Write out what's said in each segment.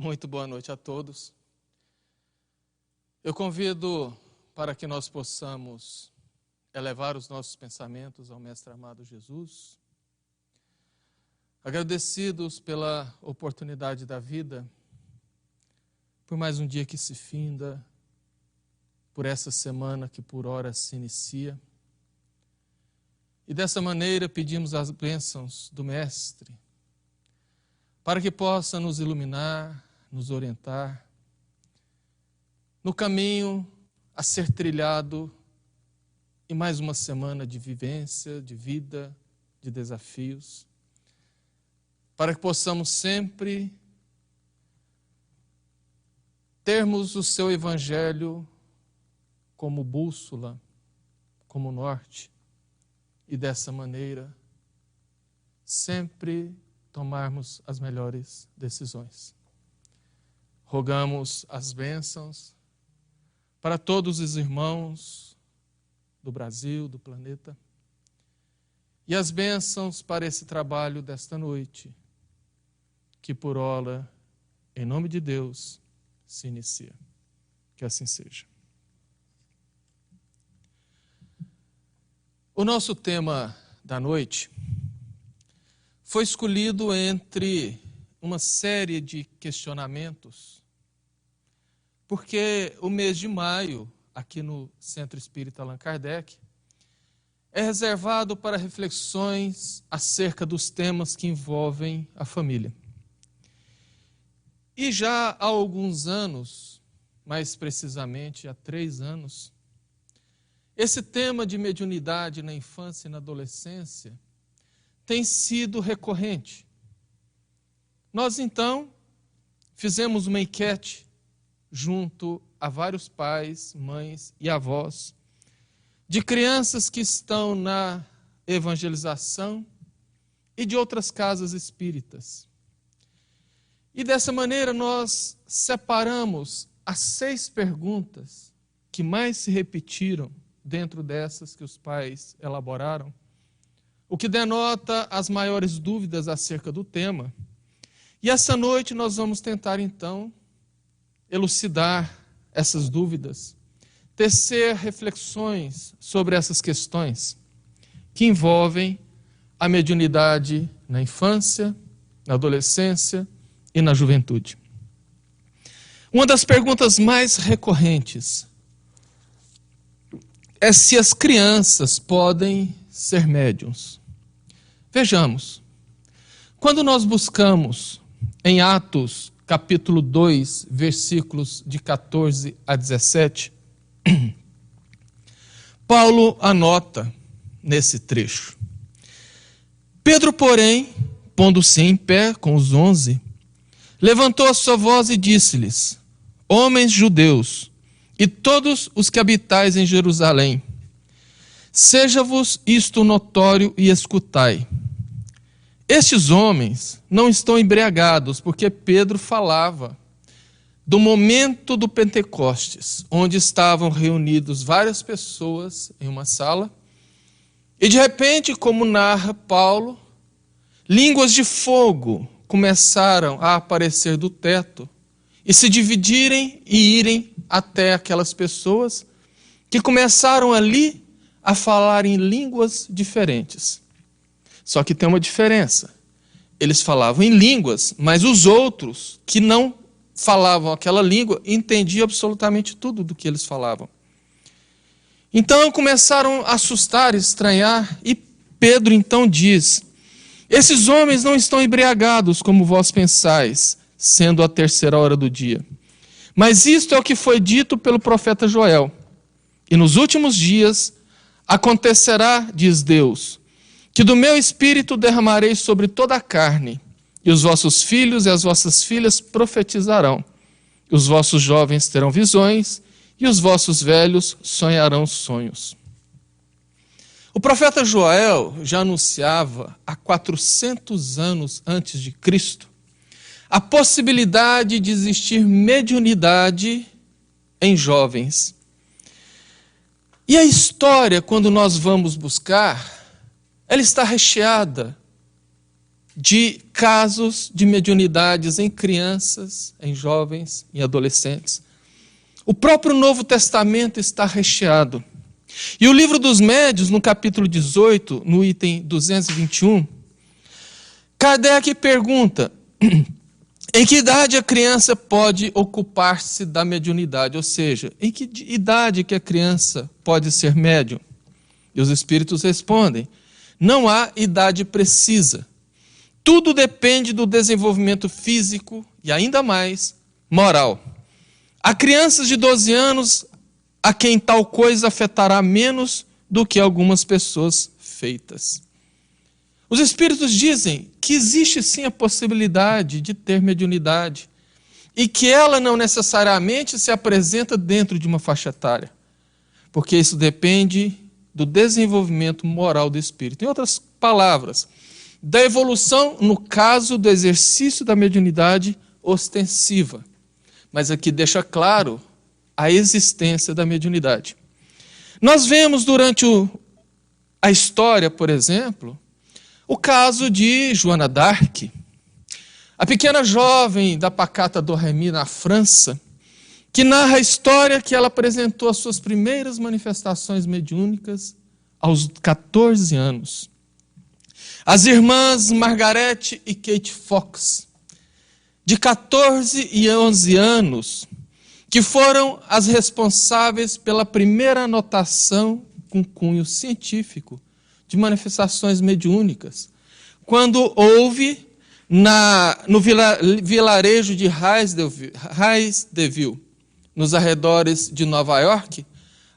Muito boa noite a todos. Eu convido para que nós possamos elevar os nossos pensamentos ao Mestre amado Jesus, agradecidos pela oportunidade da vida, por mais um dia que se finda, por essa semana que por hora se inicia. E dessa maneira pedimos as bênçãos do Mestre, para que possa nos iluminar, nos orientar no caminho a ser trilhado em mais uma semana de vivência, de vida, de desafios, para que possamos sempre termos o seu Evangelho como bússola, como norte, e dessa maneira sempre tomarmos as melhores decisões. Rogamos as bênçãos para todos os irmãos do Brasil, do planeta, e as bênçãos para esse trabalho desta noite, que por ora, em nome de Deus, se inicia. Que assim seja. O nosso tema da noite foi escolhido entre uma série de questionamentos, porque o mês de maio, aqui no Centro Espírita Allan Kardec, é reservado para reflexões acerca dos temas que envolvem a família. E já há alguns anos, mais precisamente há 3 anos, esse tema de mediunidade na infância e na adolescência tem sido recorrente. Nós, então, fizemos uma enquete junto a vários pais, mães e avós de crianças que estão na evangelização e de outras casas espíritas. E dessa maneira nós separamos as 6 perguntas que mais se repetiram dentro dessas que os pais elaboraram, o que denota as maiores dúvidas acerca do tema. E essa noite nós vamos tentar, então, elucidar essas dúvidas, tecer reflexões sobre essas questões que envolvem a mediunidade na infância, na adolescência e na juventude. Uma das perguntas mais recorrentes é se as crianças podem ser médiuns. Vejamos, quando nós buscamos em Atos, capítulo 2, versículos de 14 a 17, Paulo anota nesse trecho: Pedro, porém, pondo-se em pé com os 11, levantou a sua voz e disse-lhes: Homens judeus, e todos os que habitais em Jerusalém, seja-vos isto notório e escutai. Estes homens não estão embriagados, porque Pedro falava do momento do Pentecostes, onde estavam reunidos várias pessoas em uma sala, e de repente, como narra Paulo, línguas de fogo começaram a aparecer do teto e se dividirem e irem até aquelas pessoas que começaram ali a falar em línguas diferentes. Só que tem uma diferença. Eles falavam em línguas, mas os outros que não falavam aquela língua entendiam absolutamente tudo do que eles falavam. Então começaram a assustar, estranhar, e Pedro então diz: Esses homens não estão embriagados como vós pensais, sendo a 3ª hora do dia. Mas isto é o que foi dito pelo profeta Joel. E nos últimos dias acontecerá, diz Deus, que do meu espírito derramarei sobre toda a carne, e os vossos filhos e as vossas filhas profetizarão, e os vossos jovens terão visões, e os vossos velhos sonharão sonhos. O profeta Joel já anunciava há 400 anos antes de Cristo a possibilidade de existir mediunidade em jovens. E a história, quando nós vamos buscar, ela está recheada de casos de mediunidades em crianças, em jovens, em adolescentes. O próprio Novo Testamento está recheado. E o livro dos Médiuns, no capítulo 18, no item 221, Kardec pergunta: em que idade a criança pode ocupar-se da mediunidade? Ou seja, em que idade que a criança pode ser médium? E os espíritos respondem: não há idade precisa. Tudo depende do desenvolvimento físico e ainda mais moral. Há crianças de 12 anos a quem tal coisa afetará menos do que algumas pessoas feitas. Os espíritos dizem que existe sim a possibilidade de ter mediunidade e que ela não necessariamente se apresenta dentro de uma faixa etária, porque isso depende do desenvolvimento moral do espírito. Em outras palavras, da evolução no caso do exercício da mediunidade ostensiva. Mas aqui deixa claro a existência da mediunidade. Nós vemos durante a história, por exemplo, o caso de Joana d'Arc, a pequena jovem da pacata Domremy na França, que narra a história que ela apresentou as suas primeiras manifestações mediúnicas aos 14 anos. As irmãs Margaret e Kate Fox, de 14 e 11 anos, que foram as responsáveis pela primeira anotação com cunho científico de manifestações mediúnicas, quando houve no vilarejo de Haysdeville, nos arredores de Nova York,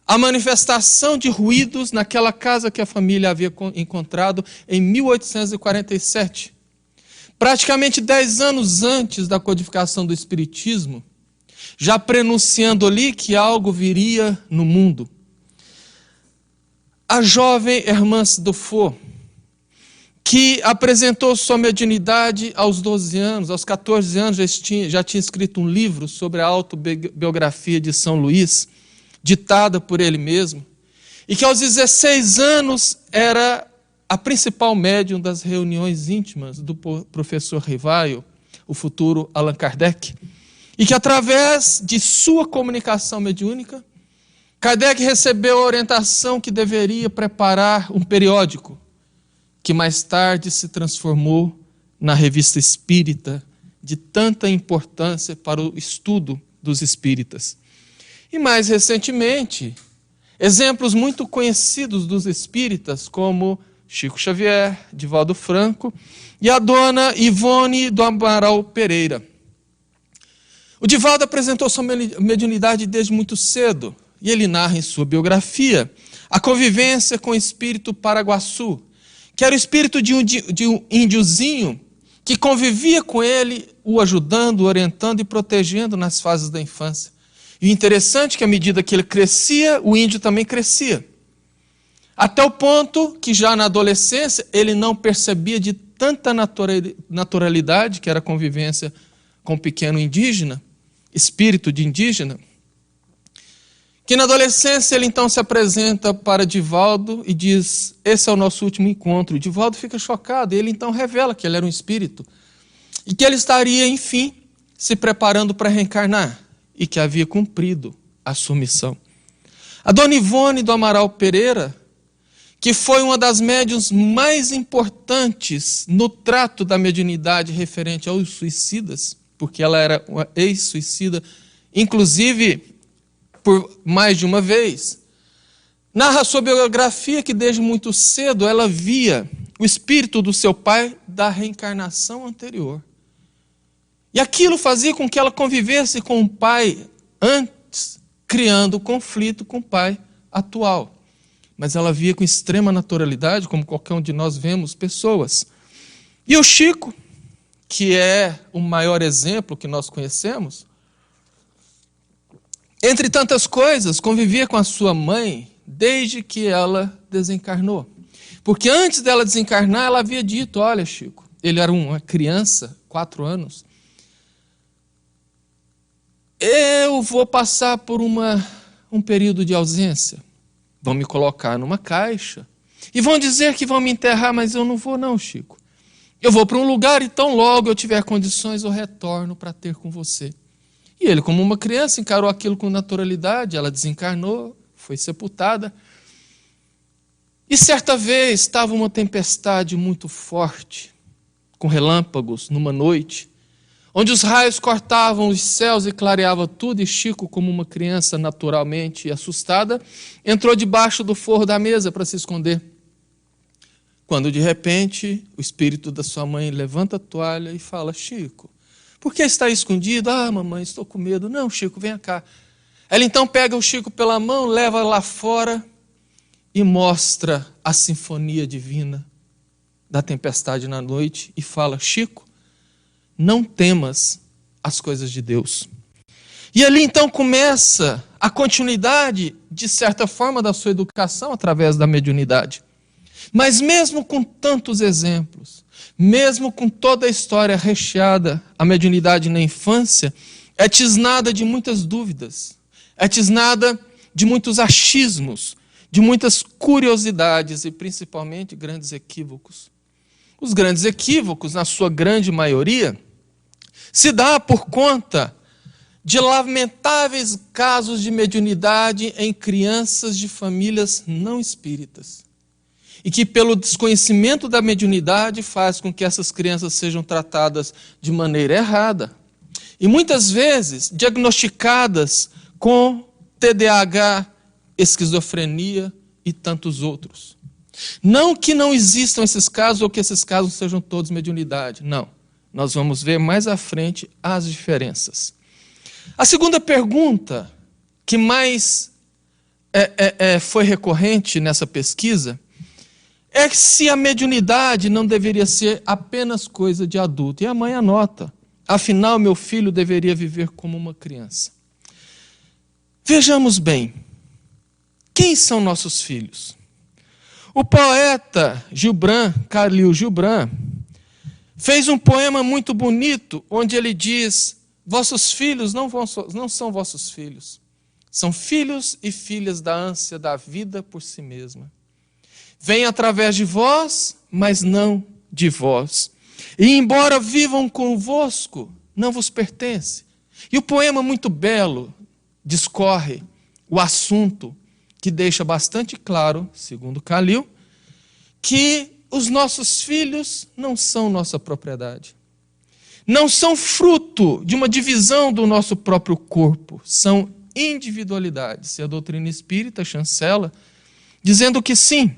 a manifestação de ruídos naquela casa que a família havia encontrado em 1847. Praticamente 10 anos antes da codificação do Espiritismo, já prenunciando ali que algo viria no mundo. A jovem Hermance Dufour, que apresentou sua mediunidade aos 12 anos, aos 14 anos já tinha escrito um livro sobre a autobiografia de São Luís, ditada por ele mesmo, e que aos 16 anos era a principal médium das reuniões íntimas do professor Rivaio, o futuro Allan Kardec, e que através de sua comunicação mediúnica, Kardec recebeu a orientação que deveria preparar um periódico, que mais tarde se transformou na Revista Espírita, de tanta importância para o estudo dos espíritas. E mais recentemente, exemplos muito conhecidos dos espíritas, como Chico Xavier, Divaldo Franco e a dona Ivone do Amaral Pereira. O Divaldo apresentou sua mediunidade desde muito cedo, e ele narra em sua biografia a convivência com o espírito Paraguaçu, que era o espírito de um índiozinho que convivia com ele, o ajudando, orientando e protegendo nas fases da infância. E o interessante é que à medida que ele crescia, o índio também crescia. Até o ponto que já na adolescência ele não percebia de tanta naturalidade, que era a convivência com o pequeno indígena, espírito de indígena, que na adolescência ele então se apresenta para Divaldo e diz: esse é o nosso último encontro. E Divaldo fica chocado, e ele então revela que ele era um espírito e que ele estaria, enfim, se preparando para reencarnar e que havia cumprido a sua missão. A dona Ivone do Amaral Pereira, que foi uma das médiuns mais importantes no trato da mediunidade referente aos suicidas, porque ela era uma ex-suicida, inclusive por mais de uma vez, narra a sua biografia que desde muito cedo ela via o espírito do seu pai da reencarnação anterior. E aquilo fazia com que ela convivesse com o pai antes, criando conflito com o pai atual. Mas ela via com extrema naturalidade, como qualquer um de nós vemos pessoas. E o Chico, que é o maior exemplo que nós conhecemos, entre tantas coisas, convivia com a sua mãe desde que ela desencarnou. Porque antes dela desencarnar, ela havia dito: olha, Chico, ele era uma criança, 4 anos, eu vou passar por um período de ausência. Vão me colocar numa caixa e vão dizer que vão me enterrar, mas eu não vou não, Chico. Eu vou para um lugar e tão logo eu tiver condições, eu retorno para ter com você. E ele, como uma criança, encarou aquilo com naturalidade. Ela desencarnou, foi sepultada. E certa vez estava uma tempestade muito forte, com relâmpagos, numa noite, onde os raios cortavam os céus e clareava tudo, e Chico, como uma criança naturalmente assustada, entrou debaixo do forro da mesa para se esconder. Quando de repente o espírito da sua mãe levanta a toalha e fala: Chico, por que está escondido? Ah, mamãe, estou com medo. Não, Chico, venha cá. Ela então pega o Chico pela mão, leva lá fora e mostra a sinfonia divina da tempestade na noite e fala: Chico, não temas as coisas de Deus. E ali então começa a continuidade, de certa forma, da sua educação através da mediunidade. Mas mesmo com tantos exemplos, mesmo com toda a história recheada, a mediunidade na infância é tisnada de muitas dúvidas, é tisnada de muitos achismos, de muitas curiosidades e principalmente grandes equívocos. Os grandes equívocos, na sua grande maioria, se dá por conta de lamentáveis casos de mediunidade em crianças de famílias não espíritas. E que pelo desconhecimento da mediunidade faz com que essas crianças sejam tratadas de maneira errada. E muitas vezes diagnosticadas com TDAH, esquizofrenia e tantos outros. Não que não existam esses casos ou que esses casos sejam todos mediunidade, não. Nós vamos ver mais à frente as diferenças. A segunda pergunta que mais foi recorrente nessa pesquisa é se a mediunidade não deveria ser apenas coisa de adulto. E a mãe anota: afinal, meu filho deveria viver como uma criança. Vejamos bem, quem são nossos filhos? O poeta Khalil Gibran, fez um poema muito bonito, onde ele diz: vossos filhos não são vossos filhos, são filhos e filhas da ânsia da vida por si mesma. Vêm através de vós, mas não de vós. E embora vivam convosco, não vos pertence. E o poema muito belo discorre o assunto que deixa bastante claro, segundo Khalil, que os nossos filhos não são nossa propriedade. Não são fruto de uma divisão do nosso próprio corpo. São individualidades. E a doutrina espírita chancela dizendo que sim,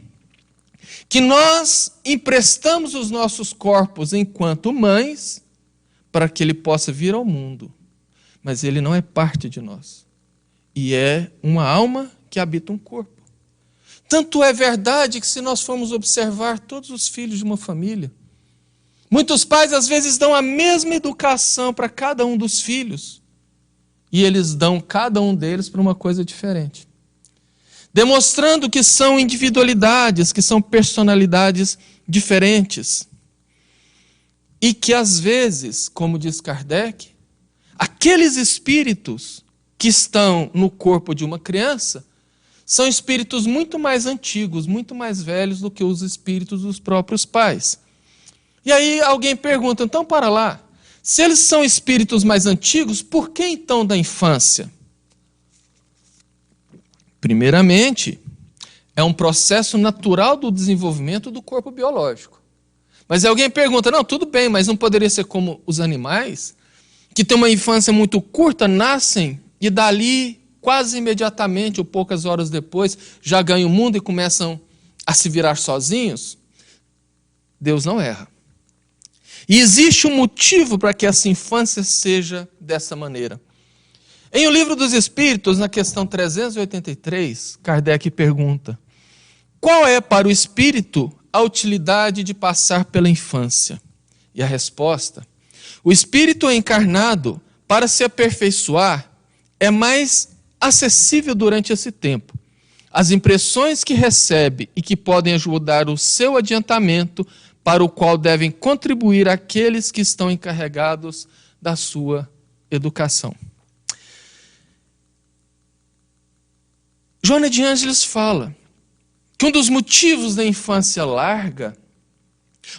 que nós emprestamos os nossos corpos enquanto mães para que ele possa vir ao mundo. Mas ele não é parte de nós. E é uma alma que habita um corpo. Tanto é verdade que se nós formos observar todos os filhos de uma família, muitos pais às vezes dão a mesma educação para cada um dos filhos. E eles dão cada um deles para uma coisa diferente. Demonstrando que são individualidades, que são personalidades diferentes. E que às vezes, como diz Kardec, aqueles espíritos que estão no corpo de uma criança são espíritos muito mais antigos, muito mais velhos do que os espíritos dos próprios pais. E aí alguém pergunta: então para lá, se eles são espíritos mais antigos, por que então da infância? Primeiramente, é um processo natural do desenvolvimento do corpo biológico. Mas alguém pergunta: não, tudo bem, mas não poderia ser como os animais, que têm uma infância muito curta, nascem e dali, quase imediatamente ou poucas horas depois, já ganham o mundo e começam a se virar sozinhos? Deus não erra. E existe um motivo para que essa infância seja dessa maneira. Em O Livro dos Espíritos, na questão 383, Kardec pergunta: qual é para o espírito a utilidade de passar pela infância? E a resposta: o espírito encarnado, para se aperfeiçoar, é mais acessível durante esse tempo. As impressões que recebe e que podem ajudar o seu adiantamento, para o qual devem contribuir aqueles que estão encarregados da sua educação. Joana de Ângeles fala que um dos motivos da infância larga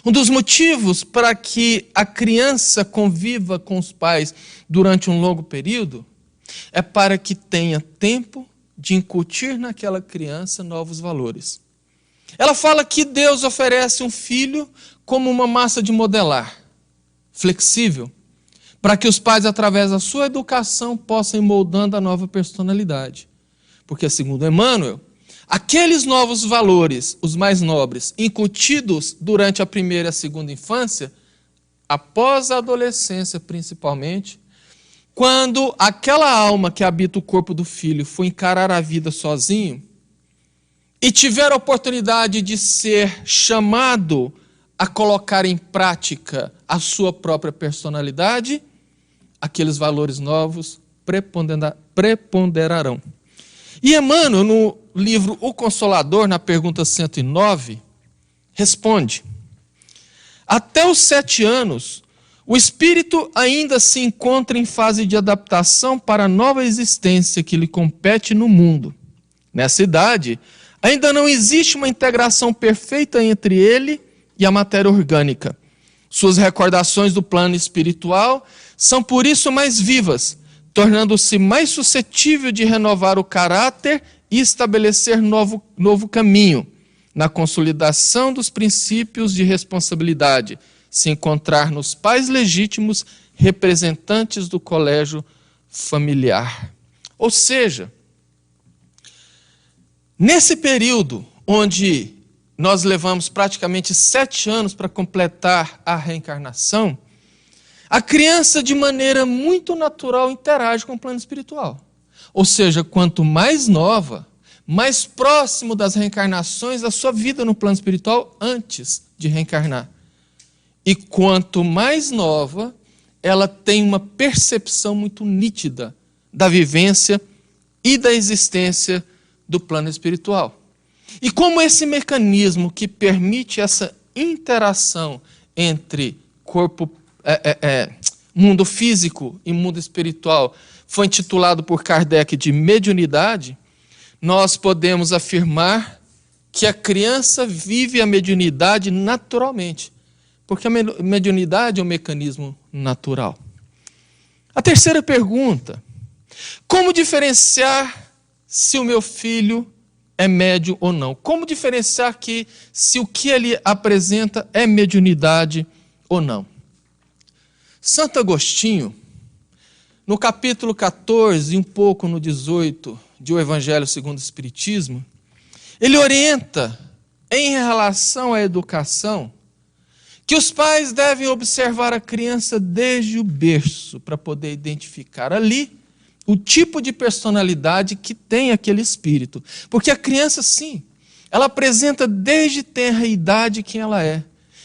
Um dos motivos para que a criança conviva com os pais durante um longo período é para que tenha tempo de incutir naquela criança novos valores. Ela fala que Deus oferece um filho como uma massa de modelar, flexível, para que os pais, através da sua educação, possam ir moldando a nova personalidade. Porque, segundo Emmanuel, aqueles novos valores, os mais nobres, incutidos durante a primeira e a segunda infância, após a adolescência principalmente, quando aquela alma que habita o corpo do filho for encarar a vida sozinho e tiver a oportunidade de ser chamado a colocar em prática a sua própria personalidade, aqueles valores novos preponderarão. E Emmanuel, no livro O Consolador, na pergunta 109, responde: até os 7 anos, o espírito ainda se encontra em fase de adaptação para a nova existência que lhe compete no mundo. Nessa idade, ainda não existe uma integração perfeita entre ele e a matéria orgânica. Suas recordações do plano espiritual são por isso mais vivas, tornando-se mais suscetível de renovar o caráter e estabelecer novo caminho na consolidação dos princípios de responsabilidade, se encontrar nos pais legítimos representantes do colégio familiar. Ou seja, nesse período onde nós levamos praticamente 7 anos para completar a reencarnação, a criança, de maneira muito natural, interage com o plano espiritual. Ou seja, quanto mais nova, mais próximo das reencarnações da sua vida no plano espiritual antes de reencarnar. E quanto mais nova, ela tem uma percepção muito nítida da vivência e da existência do plano espiritual. E como esse mecanismo que permite essa interação entre mundo físico e mundo espiritual foi intitulado por Kardec de mediunidade, nós podemos afirmar que a criança vive a mediunidade naturalmente, porque a mediunidade é um mecanismo natural. A terceira pergunta: como diferenciar se o meu filho é médium ou não? Como diferenciar se o que ele apresenta é mediunidade ou não? Santo Agostinho, no capítulo 14 e um pouco no 18 de O Evangelho segundo o Espiritismo, ele orienta em relação à educação que os pais devem observar a criança desde o berço para poder identificar ali o tipo de personalidade que tem aquele espírito. Porque a criança, sim, ela apresenta desde tenra idade quem ela é.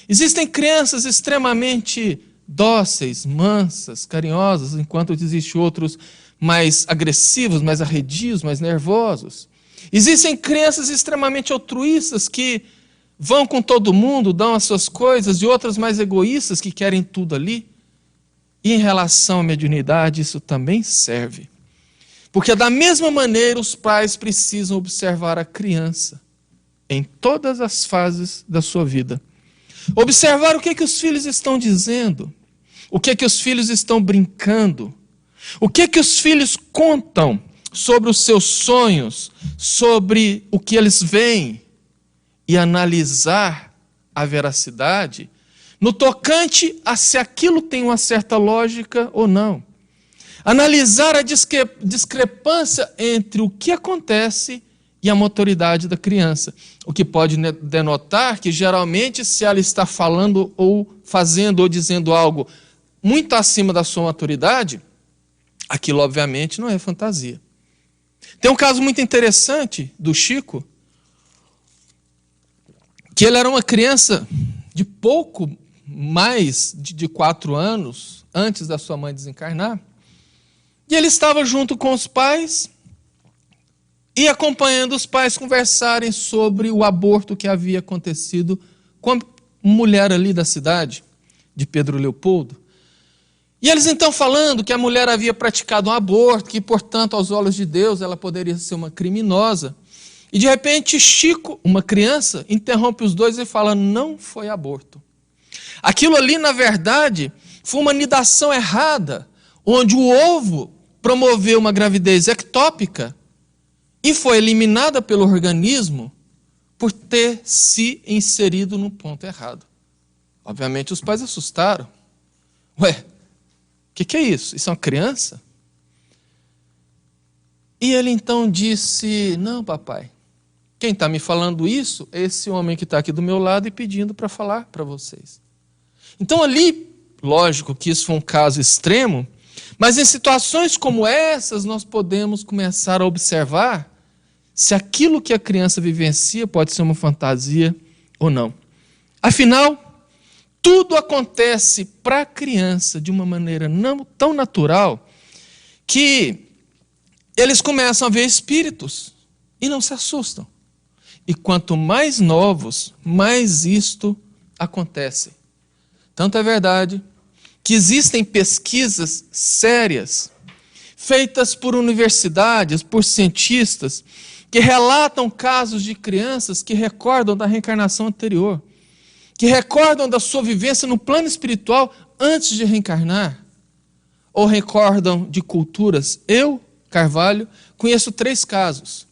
Existem crianças extremamente dóceis, mansas, carinhosas, enquanto existem outros mais agressivos, mais arredios, mais nervosos. Existem crianças extremamente altruístas que vão com todo mundo, dão as suas coisas, e outras mais egoístas que querem tudo ali. E em relação à mediunidade, isso também serve. Porque da mesma maneira os pais precisam observar a criança em todas as fases da sua vida. Observar o que os filhos estão dizendo, o que os filhos estão brincando, o que os filhos contam sobre os seus sonhos, sobre o que eles veem, e analisar a veracidade no tocante a se aquilo tem uma certa lógica ou não. Analisar a discrepância entre o que acontece e a maturidade da criança. O que pode denotar que, geralmente, se ela está falando ou fazendo ou dizendo algo muito acima da sua maturidade, aquilo, obviamente, não é fantasia. Tem um caso muito interessante do Chico, que ele era uma criança de pouco mais de 4 anos, antes da sua mãe desencarnar, e ele estava junto com os pais e acompanhando os pais conversarem sobre o aborto que havia acontecido com a mulher ali da cidade, de Pedro Leopoldo. E eles então falando que a mulher havia praticado um aborto, que, portanto, aos olhos de Deus, ela poderia ser uma criminosa. E, de repente, Chico, uma criança, interrompe os dois e fala: não foi aborto. Aquilo ali, na verdade, foi uma nidação errada, onde o ovo promoveu uma gravidez ectópica e foi eliminada pelo organismo por ter se inserido no ponto errado. Obviamente os pais assustaram. Ué, o que é isso? Isso é uma criança? E ele então disse, não, papai, quem está me falando isso é esse homem que está aqui do meu lado e pedindo para falar para vocês. Então ali, lógico que isso foi um caso extremo, mas em situações como essas nós podemos começar a observar se aquilo que a criança vivencia pode ser uma fantasia ou não. Afinal, tudo acontece para a criança de uma maneira não tão natural que eles começam a ver espíritos e não se assustam. E quanto mais novos, mais isto acontece. Tanto é verdade que existem pesquisas sérias, feitas por universidades, por cientistas, que relatam casos de crianças que recordam da reencarnação anterior, que recordam da sua vivência no plano espiritual antes de reencarnar, ou recordam de culturas. Eu, Carvalho, conheço 3 casos.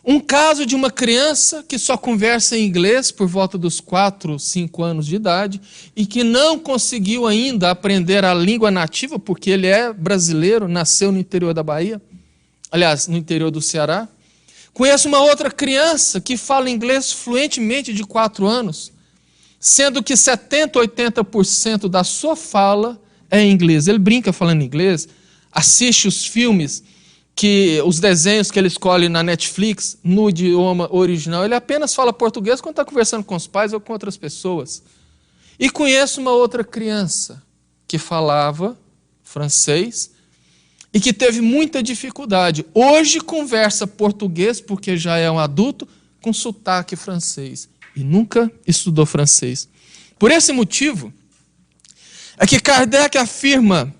Um caso de uma criança que só conversa em inglês por volta dos 4, 5 anos de idade e que não conseguiu ainda aprender a língua nativa, porque ele é brasileiro, nasceu no interior da Bahia, aliás, no interior do Ceará. Conheço uma outra criança que fala inglês fluentemente de 4 anos, sendo que 70%, 80% da sua fala é em inglês. Ele brinca falando inglês, assiste os filmes, os desenhos que ele escolhe na Netflix, no idioma original. Ele apenas fala português quando está conversando com os pais ou com outras pessoas. E conheço uma outra criança que falava francês e que teve muita dificuldade. Hoje conversa português, porque já é um adulto, com sotaque francês. E nunca estudou francês. Por esse motivo, é que Kardec afirma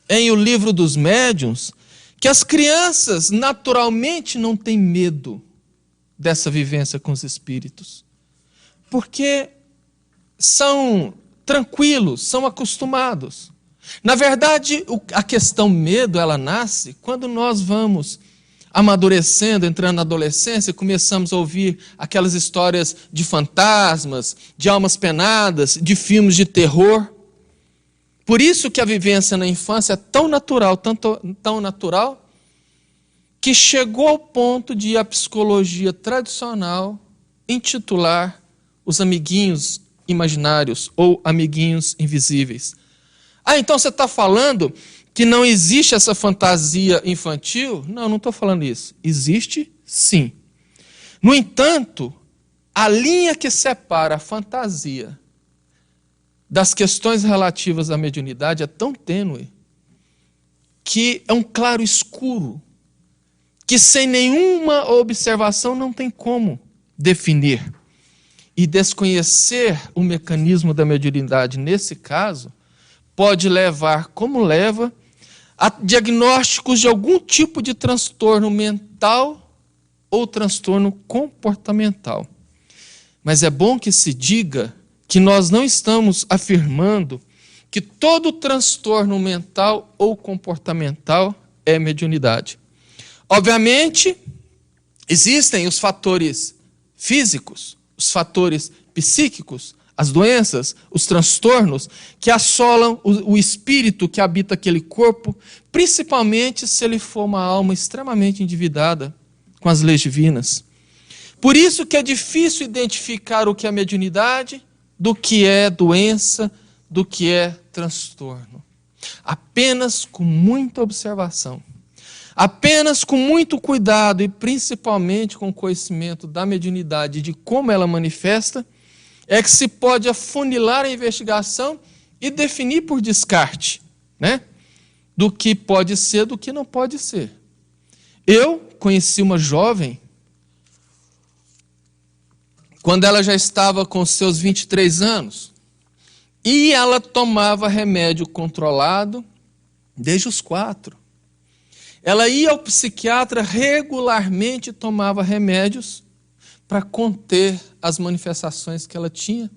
em O Livro dos Médiuns que as crianças naturalmente não têm medo dessa vivência com os espíritos, porque são tranquilos, são acostumados. Na verdade, a questão medo, ela nasce quando nós vamos amadurecendo, entrando na adolescência, começamos a ouvir aquelas histórias de fantasmas, de almas penadas, de filmes de terror. Por isso que a vivência na infância é tão natural, tão natural, que chegou ao ponto de a psicologia tradicional intitular os amiguinhos imaginários ou amiguinhos invisíveis. Ah, então você está falando que não existe essa fantasia infantil? Não, não estou falando isso. Existe, sim. No entanto, a linha que separa a fantasia das questões relativas à mediunidade é tão tênue que é um claro escuro que sem nenhuma observação não tem como definir. E desconhecer o mecanismo da mediunidade nesse caso pode levar, como leva, a diagnósticos de algum tipo de transtorno mental ou transtorno comportamental. Mas é bom que se diga que nós não estamos afirmando que todo transtorno mental ou comportamental é mediunidade. Obviamente, existem os fatores físicos, os fatores psíquicos, as doenças, os transtornos que assolam o espírito que habita aquele corpo, principalmente se ele for uma alma extremamente endividada com as leis divinas. Por isso que é difícil identificar o que é mediunidade do que é doença, do que é transtorno. Apenas com muita observação, apenas com muito cuidado e principalmente com o conhecimento da mediunidade e de como ela manifesta, é que se pode afunilar a investigação e definir por descarte, né? Do que pode ser, do que não pode ser. Eu conheci uma jovem quando ela já estava com seus 23 anos, e ela tomava remédio controlado desde os 4. Ela ia ao psiquiatra regularmente e tomava remédios para conter as manifestações que ela tinha,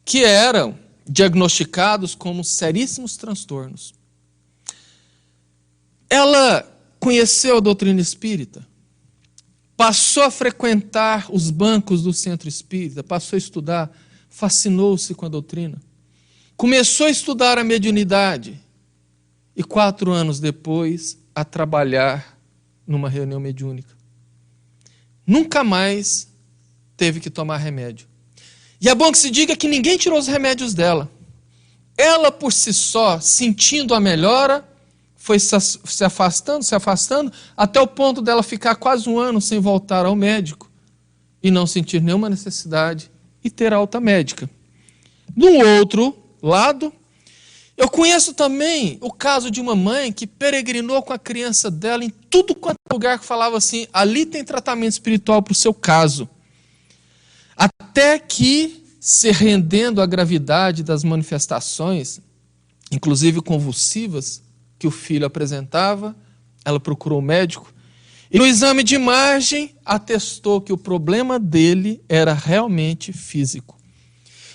que eram diagnosticados como seríssimos transtornos. Ela conheceu a doutrina espírita, passou a frequentar os bancos do centro espírita, passou a estudar, fascinou-se com a doutrina, começou a estudar a mediunidade e 4 anos depois a trabalhar numa reunião mediúnica. Nunca mais teve que tomar remédio. E é bom que se diga que ninguém tirou os remédios dela. Ela por si só, sentindo a melhora, foi se afastando, até o ponto dela ficar quase 1 ano sem voltar ao médico e não sentir nenhuma necessidade e ter alta médica. Do outro lado, eu conheço também o caso de uma mãe que peregrinou com a criança dela em tudo quanto é lugar que falava assim, ali tem tratamento espiritual para o seu caso. Até que, se rendendo à gravidade das manifestações, inclusive convulsivas, que o filho apresentava, ela procurou o médico e no exame de imagem atestou que o problema dele era realmente físico.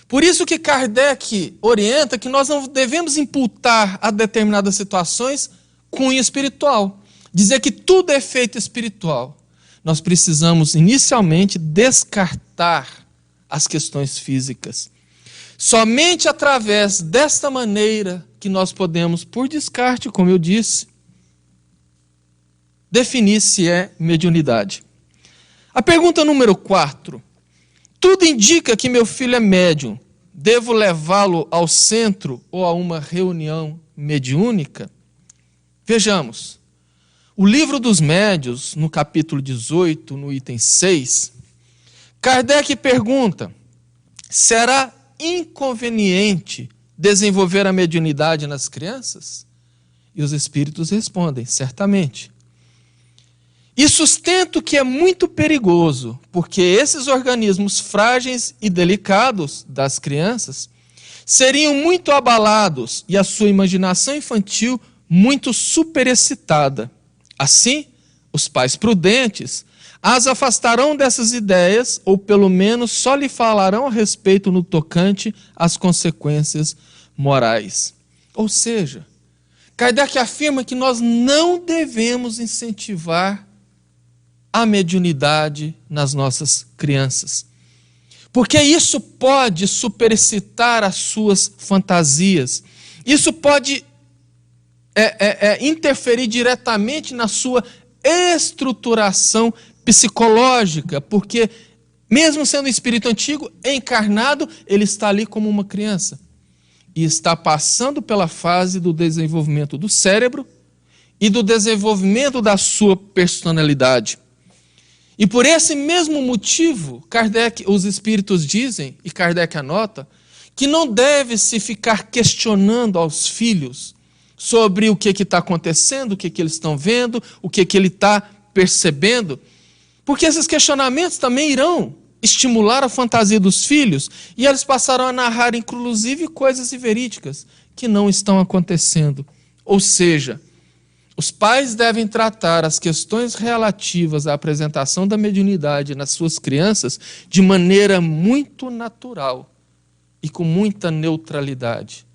Por isso que Kardec orienta que nós não devemos imputar a determinadas situações cunho espiritual. Dizer que tudo é efeito espiritual. Nós precisamos inicialmente descartar as questões físicas. Somente através desta maneira que nós podemos, por descarte, como eu disse, definir se é mediunidade. A pergunta número 4. Tudo indica que meu filho é médium. Devo levá-lo ao centro ou a uma reunião mediúnica? Vejamos. O livro dos médiuns, no capítulo 18, no item 6, Kardec pergunta, será inconveniente desenvolver a mediunidade nas crianças? E os espíritos respondem, certamente. E sustento que é muito perigoso, porque esses organismos frágeis e delicados das crianças seriam muito abalados e a sua imaginação infantil muito superexcitada. Assim, os pais prudentes as afastarão dessas ideias, ou pelo menos só lhe falarão a respeito no tocante às consequências morais. Ou seja, Kardec afirma que nós não devemos incentivar a mediunidade nas nossas crianças. Porque isso pode superexcitar as suas fantasias. Isso pode interferir diretamente na sua estruturação psicológica, porque mesmo sendo um espírito antigo, encarnado, ele está ali como uma criança. E está passando pela fase do desenvolvimento do cérebro e do desenvolvimento da sua personalidade. E por esse mesmo motivo, os espíritos dizem, e Kardec anota, que não deve-se ficar questionando aos filhos sobre o que está acontecendo, o que eles estão vendo, o que ele está percebendo, porque esses questionamentos também irão estimular a fantasia dos filhos e eles passarão a narrar, inclusive, coisas verídicas que não estão acontecendo. Ou seja, os pais devem tratar as questões relativas à apresentação da mediunidade nas suas crianças de maneira muito natural e com muita neutralidade.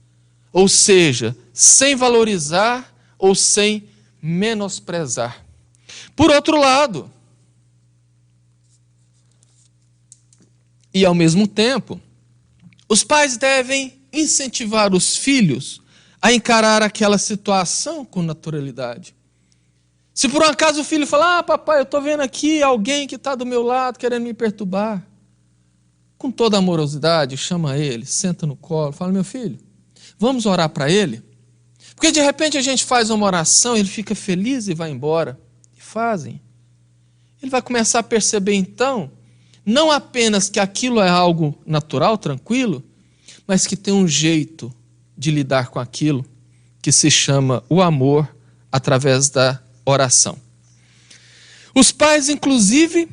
Ou seja, sem valorizar ou sem menosprezar. Por outro lado, e ao mesmo tempo, os pais devem incentivar os filhos a encarar aquela situação com naturalidade. Se por um acaso o filho falar, papai, eu estou vendo aqui alguém que está do meu lado querendo me perturbar, com toda amorosidade, chama ele, senta no colo, fala, meu filho, vamos orar para ele? Porque de repente a gente faz uma oração, ele fica feliz e vai embora. E fazem. Ele vai começar a perceber então, não apenas que aquilo é algo natural, tranquilo, mas que tem um jeito de lidar com aquilo que se chama o amor através da oração. Os pais, inclusive,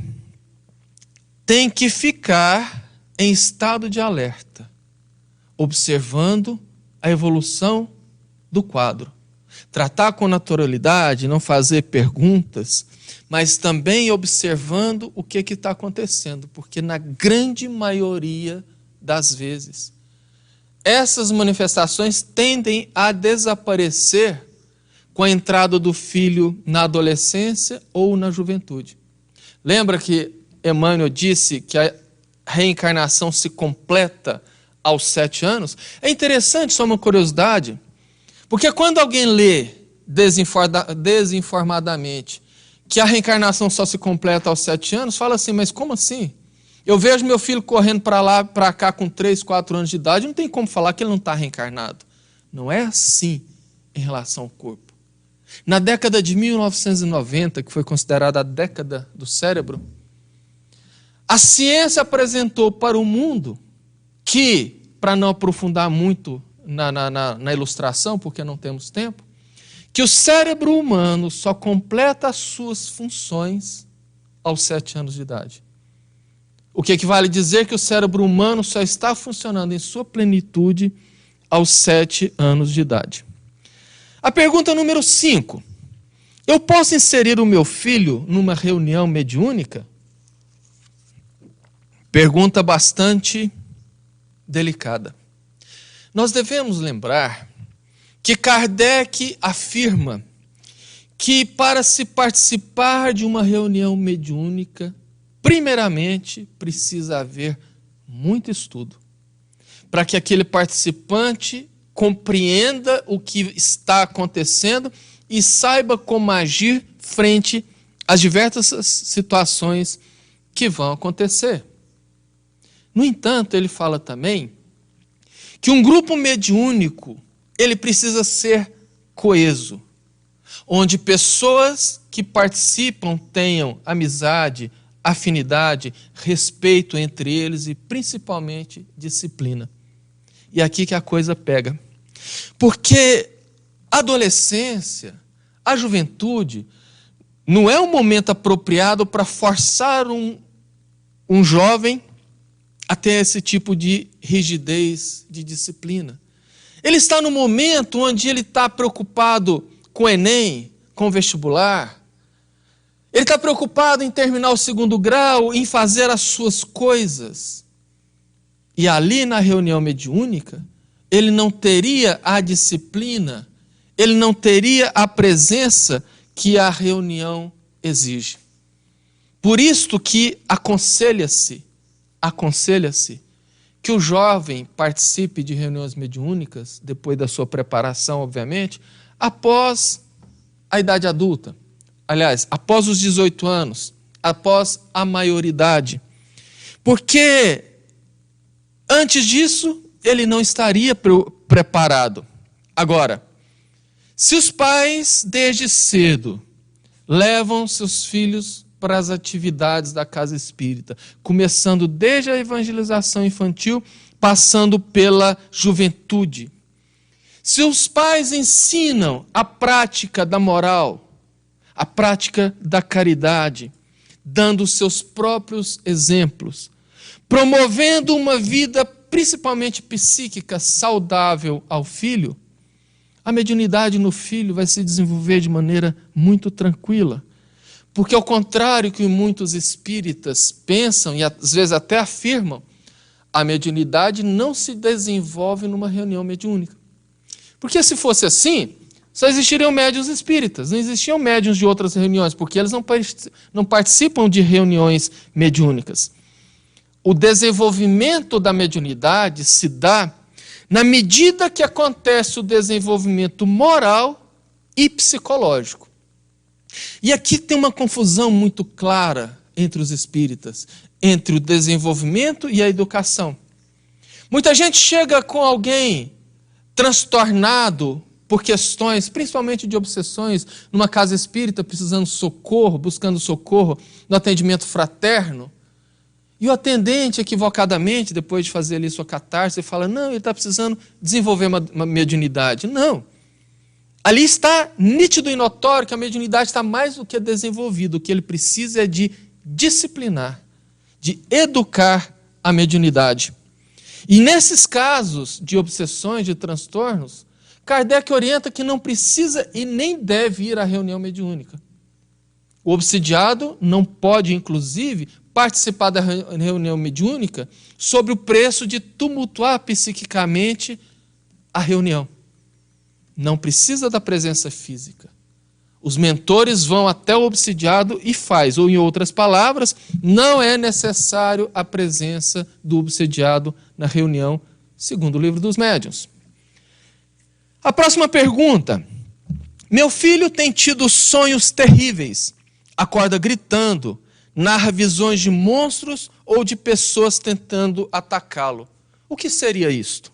têm que ficar em estado de alerta, observando a evolução do quadro. Tratar com naturalidade, não fazer perguntas, mas também observando o que está acontecendo, porque na grande maioria das vezes essas manifestações tendem a desaparecer com a entrada do filho na adolescência ou na juventude. Lembra que Emmanuel disse que a reencarnação se completa aos 7 anos? É interessante, só uma curiosidade, porque quando alguém lê desinformadamente que a reencarnação só se completa aos 7 anos, fala assim, mas como assim? Eu vejo meu filho correndo para lá, para cá com 3, 4 anos de idade, não tem como falar que ele não está reencarnado. Não é assim em relação ao corpo. Na década de 1990, que foi considerada a década do cérebro, a ciência apresentou para o mundo que, para não aprofundar muito na ilustração, porque não temos tempo, que o cérebro humano só completa as suas funções aos 7 anos de idade. O que equivale a dizer que o cérebro humano só está funcionando em sua plenitude aos 7 anos de idade. A pergunta número 5. Eu posso inserir o meu filho numa reunião mediúnica? Pergunta bastante delicada. Nós devemos lembrar que Kardec afirma que para se participar de uma reunião mediúnica, primeiramente precisa haver muito estudo, para que aquele participante compreenda o que está acontecendo e saiba como agir frente às diversas situações que vão acontecer. No entanto, ele fala também que um grupo mediúnico, ele precisa ser coeso, onde pessoas que participam tenham amizade, afinidade, respeito entre eles e principalmente disciplina. E aqui que a coisa pega. Porque a adolescência, a juventude, não é um momento apropriado para forçar um jovem a ter esse tipo de rigidez, de disciplina. Ele está no momento onde ele está preocupado com o Enem, com o vestibular. Ele está preocupado em terminar o 2º grau, em fazer as suas coisas. E ali na reunião mediúnica, ele não teria a disciplina, ele não teria a presença que a reunião exige. Por isto que aconselha-se que o jovem participe de reuniões mediúnicas, depois da sua preparação, obviamente, após a idade adulta. Aliás, após os 18 anos, após a maioridade. Porque antes disso, ele não estaria preparado. Agora, se os pais, desde cedo, levam seus filhos para as atividades da casa espírita, começando desde a evangelização infantil, passando pela juventude. Se os pais ensinam a prática da moral, a prática da caridade, dando os seus próprios exemplos, promovendo uma vida principalmente psíquica saudável ao filho, a mediunidade no filho vai se desenvolver de maneira muito tranquila. Porque, ao contrário que muitos espíritas pensam e às vezes até afirmam, a mediunidade não se desenvolve numa reunião mediúnica. Porque se fosse assim, só existiriam médiuns espíritas, não existiam médiuns de outras reuniões, porque eles não participam de reuniões mediúnicas. O desenvolvimento da mediunidade se dá na medida que acontece o desenvolvimento moral e psicológico. E aqui tem uma confusão muito clara entre os espíritas, entre o desenvolvimento e a educação. Muita gente chega com alguém transtornado por questões, principalmente de obsessões, numa casa espírita, precisando de socorro, buscando socorro no atendimento fraterno. E o atendente, equivocadamente, depois de fazer ali sua catarse, fala, não, ele está precisando desenvolver uma mediunidade. Não. Ali está nítido e notório que a mediunidade está mais do que desenvolvida. O que ele precisa é de disciplinar, de educar a mediunidade. E nesses casos de obsessões, de transtornos, Kardec orienta que não precisa e nem deve ir à reunião mediúnica. O obsidiado não pode, inclusive, participar da reunião mediúnica sobre o preço de tumultuar psiquicamente a reunião. Não precisa da presença física. Os mentores vão até o obsidiado e faz, ou em outras palavras, não é necessário a presença do obsidiado na reunião, segundo o livro dos médiuns. A próxima pergunta. Meu filho tem tido sonhos terríveis, acorda gritando, narra visões de monstros ou de pessoas tentando atacá-lo. O que seria isto?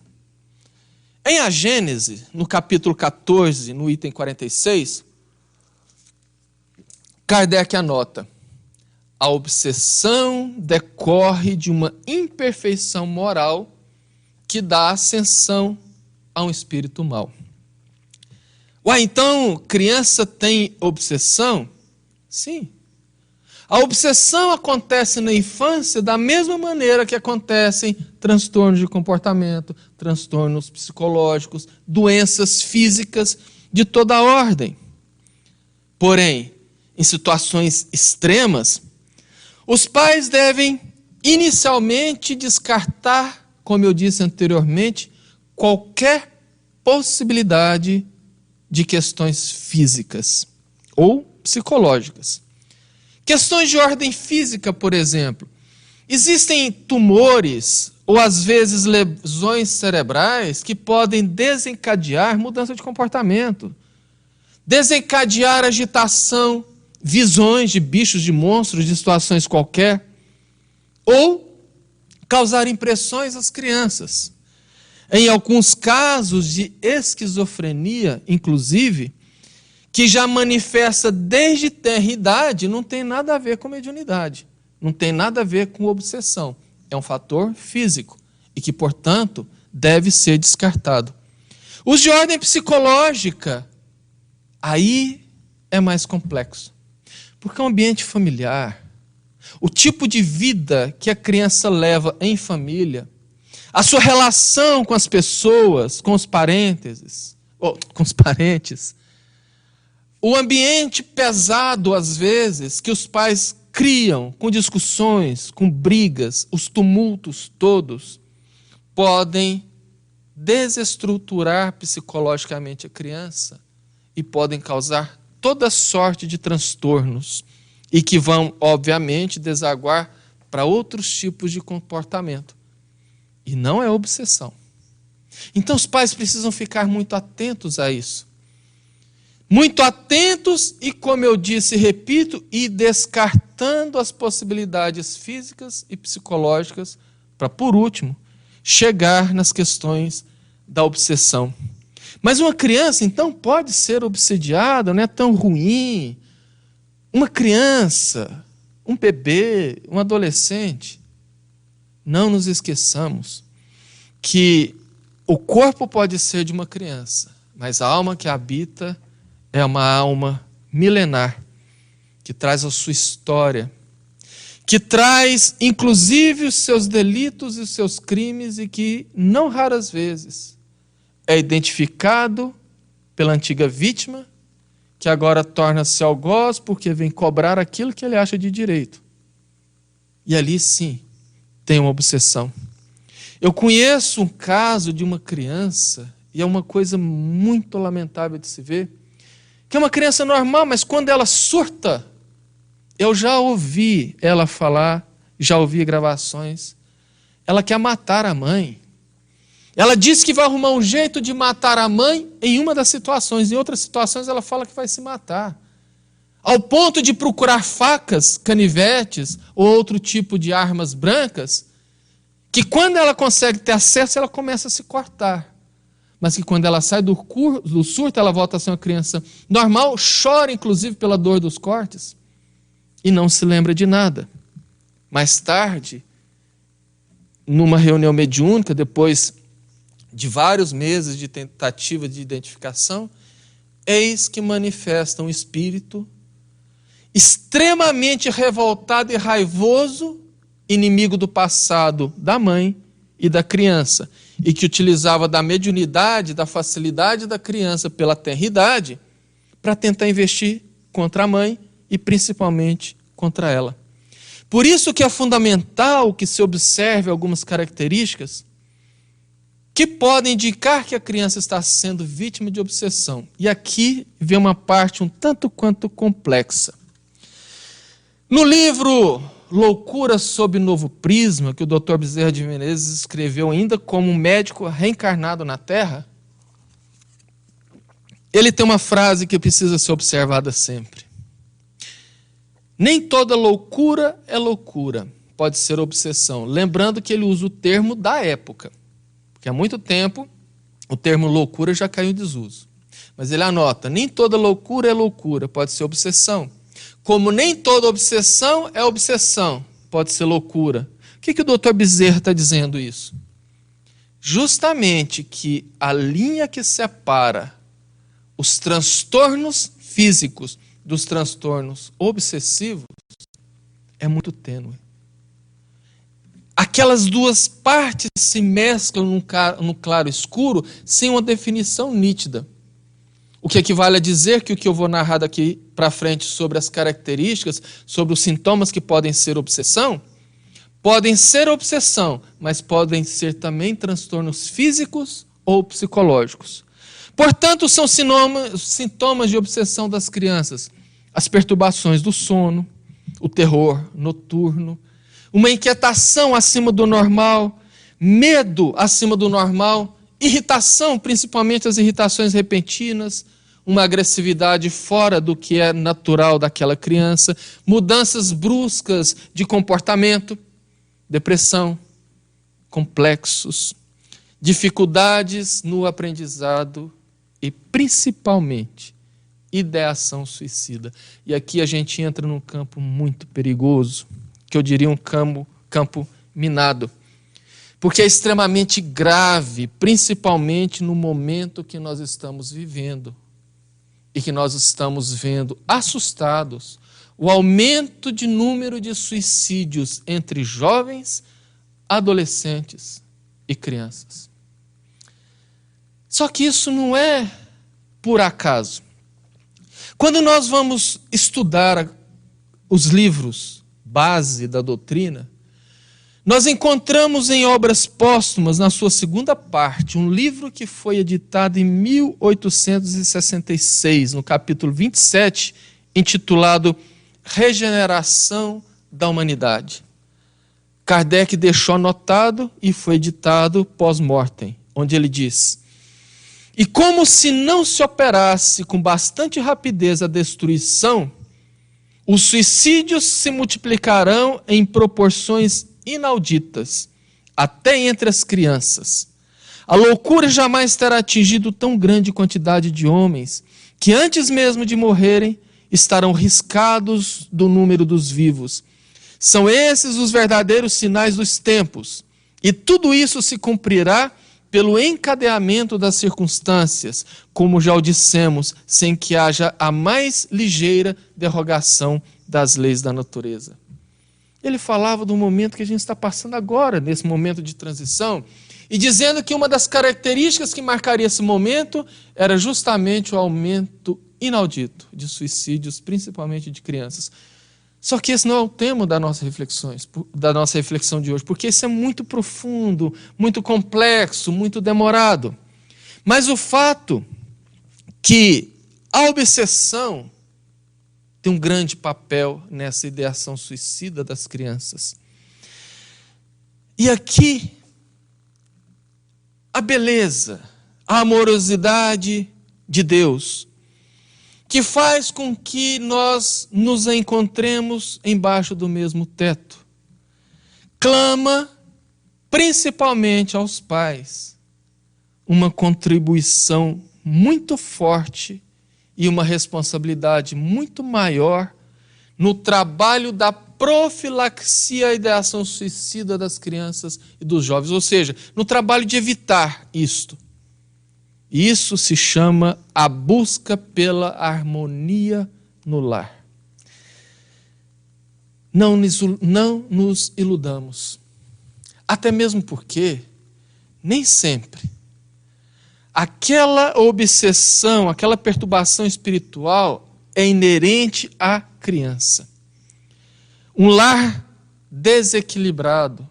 Em A Gênese, no capítulo 14, no item 46, Kardec anota: a obsessão decorre de uma imperfeição moral que dá ascensão a um espírito mau. Ué, então criança tem obsessão? Sim. A obsessão acontece na infância da mesma maneira que acontecem transtornos de comportamento, transtornos psicológicos, doenças físicas de toda a ordem. Porém, em situações extremas, os pais devem inicialmente descartar, como eu disse anteriormente, qualquer possibilidade de questões físicas ou psicológicas. Questões de ordem física, por exemplo. Existem tumores ou, às vezes, lesões cerebrais que podem desencadear mudança de comportamento, desencadear agitação, visões de bichos, de monstros, de situações qualquer, ou causar impressões às crianças. Em alguns casos de esquizofrenia, inclusive, que já manifesta desde tenra idade, não tem nada a ver com mediunidade, não tem nada a ver com obsessão. É um fator físico e que, portanto, deve ser descartado. Os de ordem psicológica, aí é mais complexo. Porque o ambiente familiar, o tipo de vida que a criança leva em família, a sua relação com as pessoas, com os parentes, o ambiente pesado, às vezes, que os pais criam com discussões, com brigas, os tumultos todos, podem desestruturar psicologicamente a criança e podem causar toda sorte de transtornos e que vão, obviamente, desaguar para outros tipos de comportamento. E não é obsessão. Então os pais precisam ficar muito atentos a isso. Muito atentos e, como eu disse e repito, e descartando as possibilidades físicas e psicológicas para, por último, chegar nas questões da obsessão. Mas uma criança, então, pode ser obsediada, não é tão ruim. Uma criança, um bebê, um adolescente. Não nos esqueçamos que o corpo pode ser de uma criança, mas a alma que habita é uma alma milenar, que traz a sua história, que traz, inclusive, os seus delitos e os seus crimes e que, não raras vezes, é identificado pela antiga vítima, que agora torna-se algoz porque vem cobrar aquilo que ele acha de direito. E ali, sim, tem uma obsessão. Eu conheço um caso de uma criança, e é uma coisa muito lamentável de se ver, que é uma criança normal, mas quando ela surta, eu já ouvi ela falar, já ouvi gravações, ela quer matar a mãe. Ela diz que vai arrumar um jeito de matar a mãe em uma das situações, em outras situações ela fala que vai se matar. Ao ponto de procurar facas, canivetes ou outro tipo de armas brancas, que quando ela consegue ter acesso, ela começa a se cortar. Mas que quando ela sai do surto, ela volta a ser uma criança normal, chora inclusive pela dor dos cortes e não se lembra de nada. Mais tarde, numa reunião mediúnica, depois de vários meses de tentativa de identificação, eis que manifesta um espírito extremamente revoltado e raivoso, inimigo do passado da mãe e da criança, e que utilizava da mediunidade, da facilidade da criança pela tenra idade, para tentar investir contra a mãe e principalmente contra ela. Por isso que é fundamental que se observe algumas características que podem indicar que a criança está sendo vítima de obsessão. E aqui vem uma parte um tanto quanto complexa. No livro Loucura sob Novo Prisma, que o Dr. Bezerra de Menezes escreveu ainda como um médico reencarnado na Terra, ele tem uma frase que precisa ser observada sempre. Nem toda loucura é loucura, pode ser obsessão. Lembrando que ele usa o termo da época, porque há muito tempo o termo loucura já caiu em desuso. Mas ele anota, nem toda loucura é loucura, pode ser obsessão. Como nem toda obsessão é obsessão, pode ser loucura. O que o Dr. Bezerra está dizendo isso? Justamente que a linha que separa os transtornos físicos dos transtornos obsessivos é muito tênue. Aquelas duas partes se mesclam no claro escuro sem uma definição nítida. O que equivale a dizer que o que eu vou narrar daqui para frente sobre as características, sobre os sintomas que podem ser obsessão, mas podem ser também transtornos físicos ou psicológicos. Portanto, são sintomas de obsessão das crianças: as perturbações do sono, o terror noturno, uma inquietação acima do normal, medo acima do normal, irritação, principalmente as irritações repentinas, uma agressividade fora do que é natural daquela criança, mudanças bruscas de comportamento, depressão, complexos, dificuldades no aprendizado e, principalmente, ideação suicida. E aqui a gente entra num campo muito perigoso, que eu diria um campo minado, porque é extremamente grave, principalmente no momento que nós estamos vivendo e que nós estamos vendo assustados o aumento de número de suicídios entre jovens, adolescentes e crianças. Só que isso não é por acaso. Quando nós vamos estudar os livros base da doutrina, nós encontramos em Obras Póstumas, na sua segunda parte, um livro que foi editado em 1866, no capítulo 27, intitulado Regeneração da Humanidade. Kardec deixou anotado e foi editado pós-mortem, onde ele diz: e como se não se operasse com bastante rapidez a destruição, os suicídios se multiplicarão em proporções inauditas, até entre as crianças. A loucura jamais terá atingido tão grande quantidade de homens, que antes mesmo de morrerem, estarão riscados do número dos vivos. São esses os verdadeiros sinais dos tempos, e tudo isso se cumprirá pelo encadeamento das circunstâncias, como já o dissemos, sem que haja a mais ligeira derrogação das leis da natureza. Ele falava do momento que a gente está passando agora, nesse momento de transição, e dizendo que uma das características que marcaria esse momento era justamente o aumento inaudito de suicídios, principalmente de crianças. Só que esse não é o tema da nossa reflexão de hoje, porque isso é muito profundo, muito complexo, muito demorado. Mas o fato que a obsessão tem um grande papel nessa ideação suicida das crianças. E aqui, a beleza, a amorosidade de Deus, que faz com que nós nos encontremos embaixo do mesmo teto, clama principalmente aos pais uma contribuição muito forte e uma responsabilidade muito maior no trabalho da profilaxia e ideação suicida das crianças e dos jovens, ou seja, no trabalho de evitar isto. Isso se chama a busca pela harmonia no lar. Não nos iludamos, até mesmo porque nem sempre aquela obsessão, aquela perturbação espiritual é inerente à criança. Um lar desequilibrado,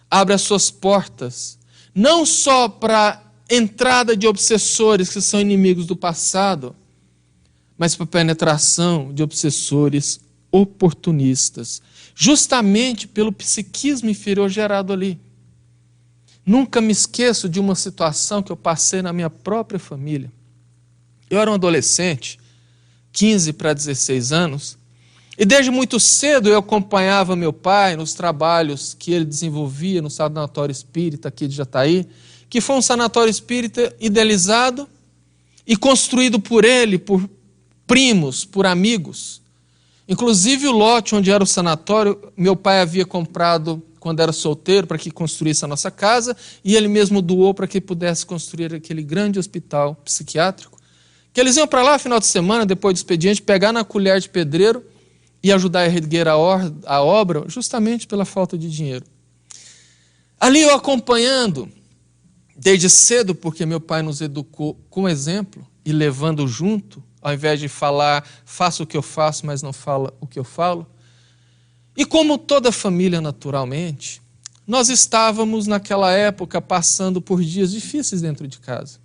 abre as suas portas, não só para entrada de obsessores que são inimigos do passado, mas para a penetração de obsessores oportunistas, justamente pelo psiquismo inferior gerado ali. Nunca me esqueço de uma situação que eu passei na minha própria família. Eu era um adolescente, 15 para 16 anos, e desde muito cedo eu acompanhava meu pai nos trabalhos que ele desenvolvia no Sanatório Espírita aqui de Jataí, que foi um sanatório espírita idealizado e construído por ele, por primos, por amigos. Inclusive o lote onde era o sanatório, meu pai havia comprado quando era solteiro para que construísse a nossa casa, e ele mesmo doou para que pudesse construir aquele grande hospital psiquiátrico, que eles iam para lá no final de semana, depois do expediente, pegar na colher de pedreiro e ajudar a erguer a obra, justamente pela falta de dinheiro. Ali eu acompanhando, desde cedo, porque meu pai nos educou com exemplo, e levando junto, ao invés de falar, faça o que eu faço, mas não fala o que eu falo. E como toda família, naturalmente, nós estávamos naquela época passando por dias difíceis dentro de casa.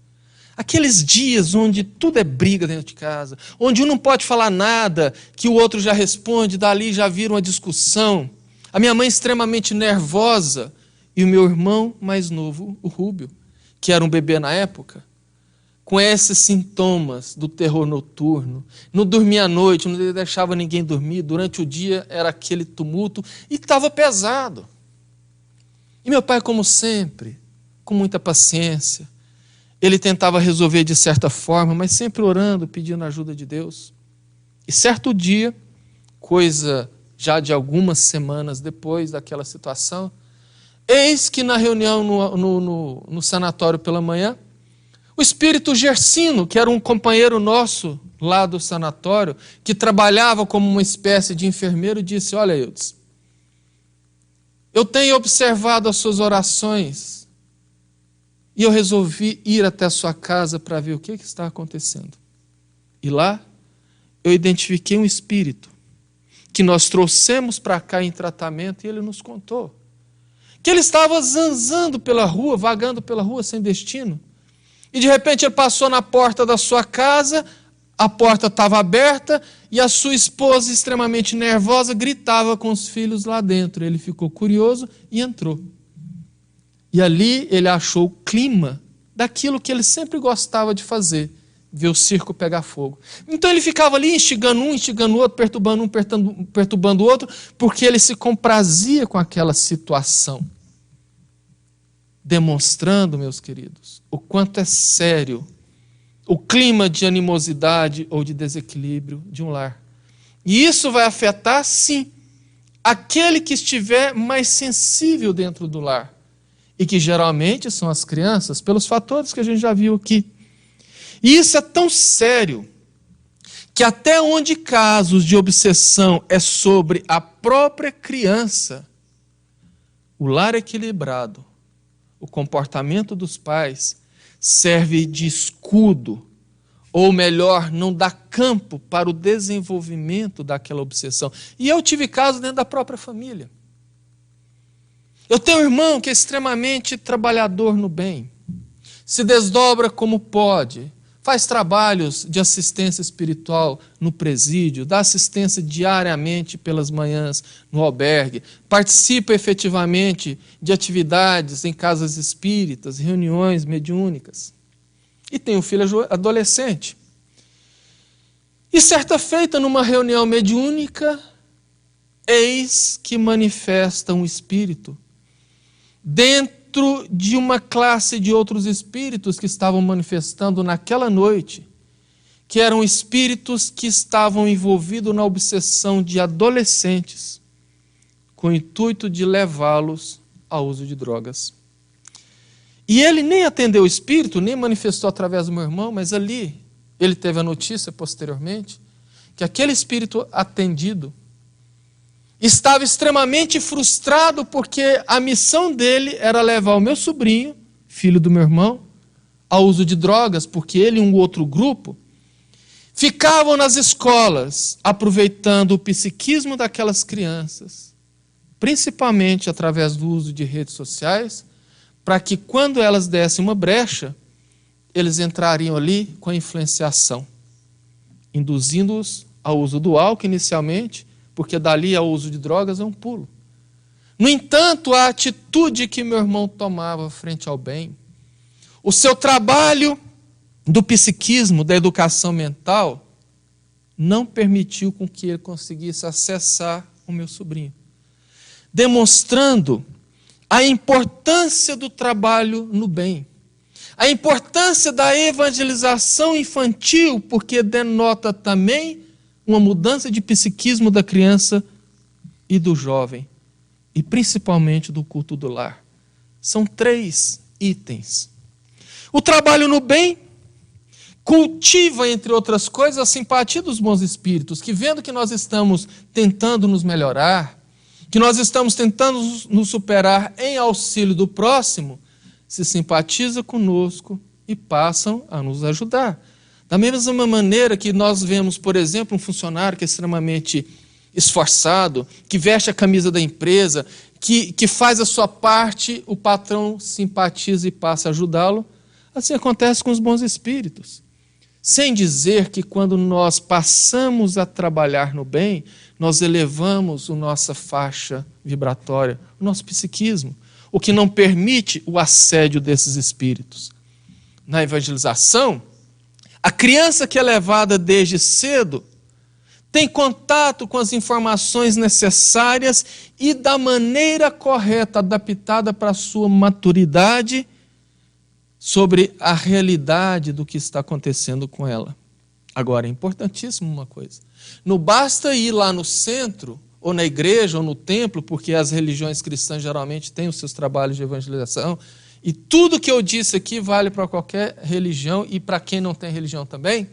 Aqueles dias onde tudo é briga dentro de casa, onde um não pode falar nada, que o outro já responde, dali já vira uma discussão. A minha mãe extremamente nervosa e o meu irmão mais novo, o Rúbio, que era um bebê na época, com esses sintomas do terror noturno, não dormia à noite, não deixava ninguém dormir, durante o dia era aquele tumulto e estava pesado. E meu pai, como sempre, com muita paciência, ele tentava resolver de certa forma, mas sempre orando, pedindo a ajuda de Deus. E certo dia, coisa já de algumas semanas depois daquela situação, eis que na reunião no sanatório pela manhã, o espírito Gersino, que era um companheiro nosso lá do sanatório, que trabalhava como uma espécie de enfermeiro, disse: olha, Eudes, eu tenho observado as suas orações e eu resolvi ir até a sua casa para ver o que está acontecendo. E lá eu identifiquei um espírito que nós trouxemos para cá em tratamento, e ele nos contou que ele estava zanzando pela rua, vagando pela rua sem destino. E de repente ele passou na porta da sua casa, a porta estava aberta e a sua esposa, extremamente nervosa, gritava com os filhos lá dentro. Ele ficou curioso e entrou. E ali ele achou o clima daquilo que ele sempre gostava de fazer, ver o circo pegar fogo. Então ele ficava ali instigando um, instigando o outro, perturbando um, perturbando o outro, porque ele se comprazia com aquela situação. Demonstrando, meus queridos, o quanto é sério o clima de animosidade ou de desequilíbrio de um lar. E isso vai afetar, sim, aquele que estiver mais sensível dentro do lar. E que geralmente são as crianças, pelos fatores que a gente já viu aqui. E isso é tão sério que até onde casos de obsessão é sobre a própria criança, o lar equilibrado, o comportamento dos pais serve de escudo, ou melhor, não dá campo para o desenvolvimento daquela obsessão. E eu tive casos dentro da própria família. Eu tenho um irmão que é extremamente trabalhador no bem, se desdobra como pode, faz trabalhos de assistência espiritual no presídio, dá assistência diariamente pelas manhãs no albergue, participa efetivamente de atividades em casas espíritas, reuniões mediúnicas. E tem um filho adolescente. E certa feita, numa reunião mediúnica, eis que manifesta um espírito dentro de uma classe de outros espíritos que estavam manifestando naquela noite, que eram espíritos que estavam envolvidos na obsessão de adolescentes, com o intuito de levá-los ao uso de drogas. E ele nem atendeu o espírito, nem manifestou através do meu irmão, mas ali ele teve a notícia posteriormente, que aquele espírito atendido estava extremamente frustrado porque a missão dele era levar o meu sobrinho, filho do meu irmão, ao uso de drogas, porque ele e um outro grupo ficavam nas escolas aproveitando o psiquismo daquelas crianças principalmente através do uso de redes sociais, para que quando elas dessem uma brecha, eles entrariam ali com a influenciação, induzindo-os ao uso do álcool inicialmente, porque dali ao uso de drogas é um pulo. No entanto, a atitude que meu irmão tomava frente ao bem, o seu trabalho do psiquismo, da educação mental, não permitiu com que ele conseguisse acessar o meu sobrinho, demonstrando a importância do trabalho no bem, a importância da evangelização infantil, porque denota também uma mudança de psiquismo da criança e do jovem, e principalmente do culto do lar. São 3 itens. O trabalho no bem cultiva, entre outras coisas, a simpatia dos bons espíritos, que vendo que nós estamos tentando nos melhorar, que nós estamos tentando nos superar em auxílio do próximo, se simpatiza conosco e passam a nos ajudar. Da mesma maneira que nós vemos, por exemplo, um funcionário que é extremamente esforçado, que veste a camisa da empresa, que faz a sua parte, o patrão simpatiza e passa a ajudá-lo. Assim acontece com os bons espíritos. Sem dizer que quando nós passamos a trabalhar no bem, nós elevamos a nossa faixa vibratória, o nosso psiquismo, o que não permite o assédio desses espíritos. Na evangelização, a criança que é levada desde cedo tem contato com as informações necessárias e da maneira correta, adaptada para a sua maturidade, sobre a realidade do que está acontecendo com ela. Agora, é importantíssimo uma coisa. Não basta ir lá no centro, ou na igreja, ou no templo, porque as religiões cristãs geralmente têm os seus trabalhos de evangelização, e tudo que eu disse aqui vale para qualquer religião e para quem não tem religião também.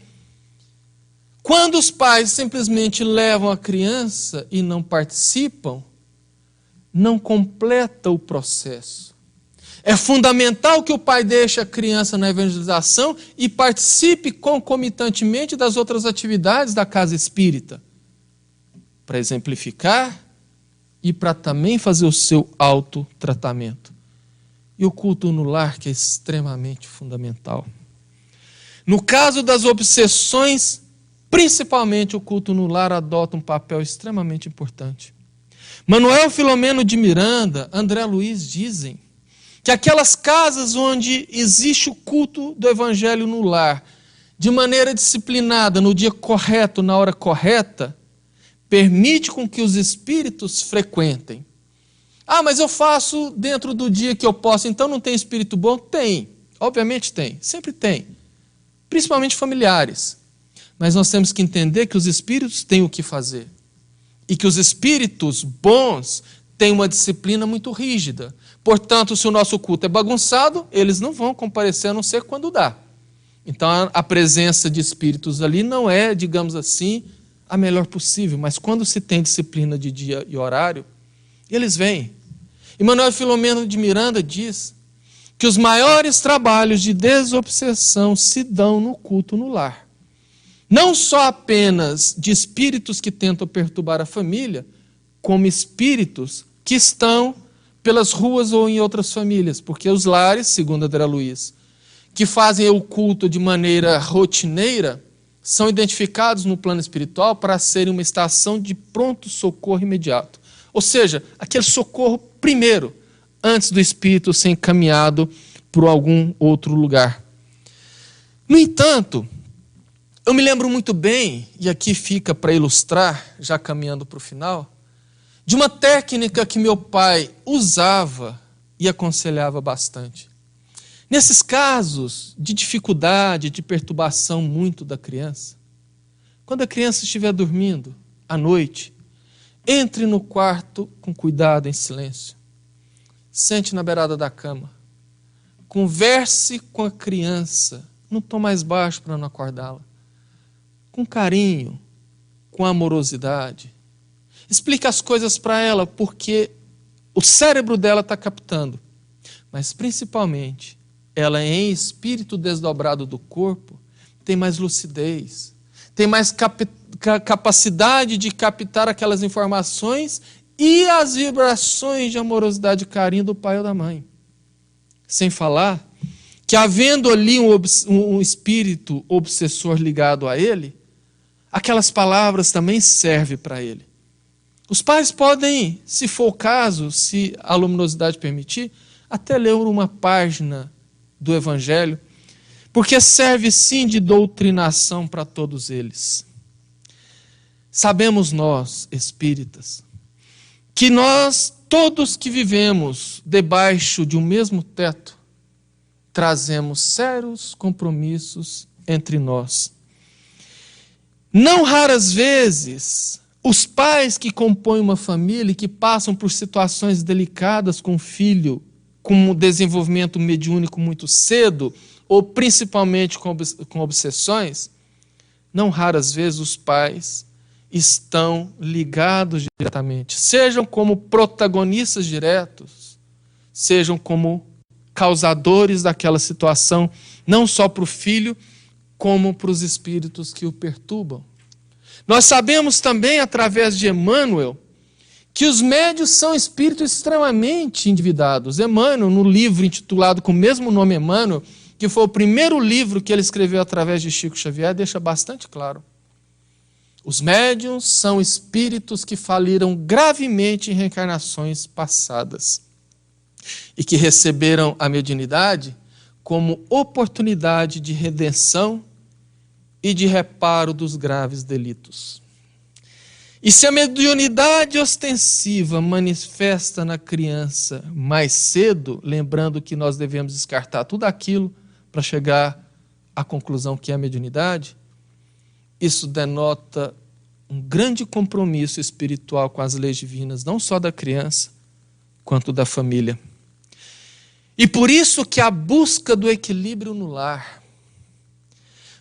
Quando os pais simplesmente levam a criança e não participam, não completa o processo. É fundamental que o pai deixe a criança na evangelização e participe concomitantemente das outras atividades da casa espírita, para exemplificar e para também fazer o seu autotratamento. E o culto no lar, que é extremamente fundamental. No caso das obsessões, principalmente o culto no lar adota um papel extremamente importante. Manuel Filomeno de Miranda, André Luiz dizem que aquelas casas onde existe o culto do evangelho no lar, de maneira disciplinada, no dia correto, na hora correta, permite com que os espíritos frequentem. Ah, mas eu faço dentro do dia que eu posso, então não tem espírito bom? Tem, obviamente tem, sempre tem, principalmente familiares. Mas nós temos que entender que os espíritos têm o que fazer. E que os espíritos bons têm uma disciplina muito rígida. Portanto, se o nosso culto é bagunçado, eles não vão comparecer a não ser quando dá. Então, a presença de espíritos ali não é, digamos assim, a melhor possível. Mas quando se tem disciplina de dia e horário, eles vêm. E Manuel Filomeno de Miranda diz que os maiores trabalhos de desobsessão se dão no culto no lar. Não só apenas de espíritos que tentam perturbar a família, como espíritos que estão pelas ruas ou em outras famílias, porque os lares, segundo André Luiz, que fazem o culto de maneira rotineira, são identificados no plano espiritual para serem uma estação de pronto socorro imediato. Ou seja, aquele socorro primeiro, antes do espírito ser encaminhado por algum outro lugar. No entanto, eu me lembro muito bem, e aqui fica para ilustrar, já caminhando para o final, de uma técnica que meu pai usava e aconselhava bastante. Nesses casos de dificuldade, de perturbação muito da criança, quando a criança estiver dormindo à noite, entre no quarto com cuidado, em silêncio. Sente na beirada da cama. Converse com a criança, num tom mais baixo para não acordá-la. Com carinho, com amorosidade. Explique as coisas para ela, porque o cérebro dela está captando. Mas, principalmente, ela em espírito desdobrado do corpo, tem mais lucidez, tem mais capacidade de captar aquelas informações e as vibrações de amorosidade e carinho do pai ou da mãe. Sem falar que, havendo ali um espírito obsessor ligado a ele, aquelas palavras também servem para ele. Os pais podem, se for o caso, se a luminosidade permitir, até ler uma página do Evangelho, porque serve sim de doutrinação para todos eles. Sabemos nós, espíritas, que nós, todos que vivemos debaixo de um mesmo teto, trazemos sérios compromissos entre nós. Não raras vezes, os pais que compõem uma família e que passam por situações delicadas com o filho, com um desenvolvimento mediúnico muito cedo, ou principalmente com obsessões, não raras vezes os pais estão ligados diretamente, sejam como protagonistas diretos, sejam como causadores daquela situação, não só para o filho, como para os espíritos que o perturbam. Nós sabemos também, através de Emmanuel, que os médios são espíritos extremamente endividados. Emmanuel, no livro intitulado com o mesmo nome Emmanuel, que foi o primeiro livro que ele escreveu através de Chico Xavier, deixa bastante claro. Os médiuns são espíritos que faliram gravemente em reencarnações passadas e que receberam a mediunidade como oportunidade de redenção e de reparo dos graves delitos. E se a mediunidade ostensiva manifesta na criança mais cedo, lembrando que nós devemos descartar tudo aquilo para chegar à conclusão que é a mediunidade, isso denota um grande compromisso espiritual com as leis divinas, não só da criança, quanto da família. E por isso que a busca do equilíbrio no lar,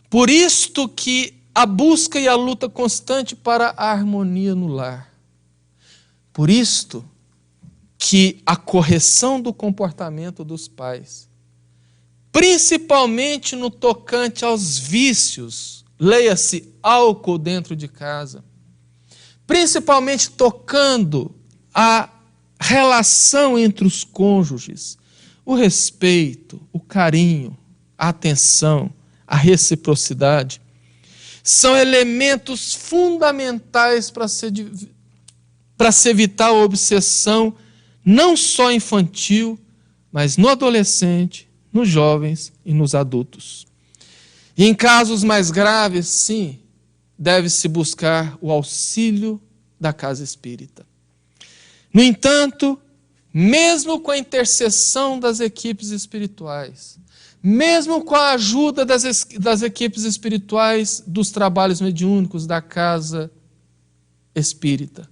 por isto que a busca e a luta constante para a harmonia no lar, por isto que a correção do comportamento dos pais, principalmente no tocante aos vícios, leia-se álcool dentro de casa, principalmente tocando a relação entre os cônjuges, o respeito, o carinho, a atenção, a reciprocidade, são elementos fundamentais para se evitar a obsessão, não só infantil, mas no adolescente, nos jovens e nos adultos. E em casos mais graves, sim, deve-se buscar o auxílio da casa espírita. No entanto, mesmo com a intercessão das equipes espirituais, mesmo com a ajuda das equipes espirituais dos trabalhos mediúnicos da casa espírita,